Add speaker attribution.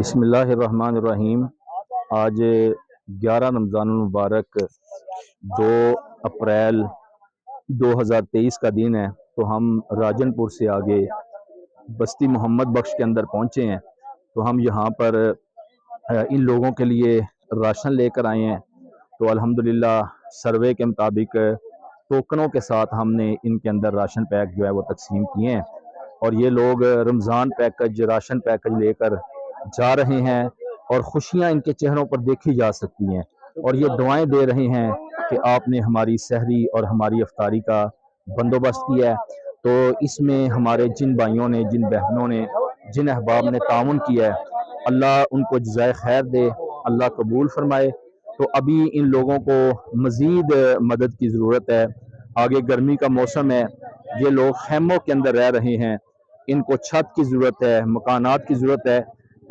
Speaker 1: بسم اللہ الرحمن الرحیم۔ آج 11 رمضان المبارک 2 اپریل 2023 کا دن ہے، تو ہم راجن پور سے آگے بستی محمد بخش کے اندر پہنچے ہیں۔ تو ہم یہاں پر ان لوگوں کے لیے راشن لے کر آئے ہیں۔ تو الحمدللہ سروے کے مطابق ٹوکنوں کے ساتھ ہم نے ان کے اندر راشن پیک جو ہے وہ تقسیم کیے ہیں، اور یہ لوگ رمضان پیکج راشن پیکج لے کر جا رہے ہیں، اور خوشیاں ان کے چہروں پر دیکھی جا سکتی ہیں، اور یہ دعائیں دے رہے ہیں کہ آپ نے ہماری سحری اور ہماری افطاری کا بندوبست کیا ہے۔ تو اس میں ہمارے جن بھائیوں نے، جن بہنوں نے، جن احباب نے تعاون کیا ہے، اللہ ان کو جزائے خیر دے، اللہ قبول فرمائے۔ تو ابھی ان لوگوں کو مزید مدد کی ضرورت ہے۔ آگے گرمی کا موسم ہے، یہ لوگ خیموں کے اندر رہ رہے ہیں، ان کو چھت کی ضرورت ہے، مکانات کی ضرورت ہے۔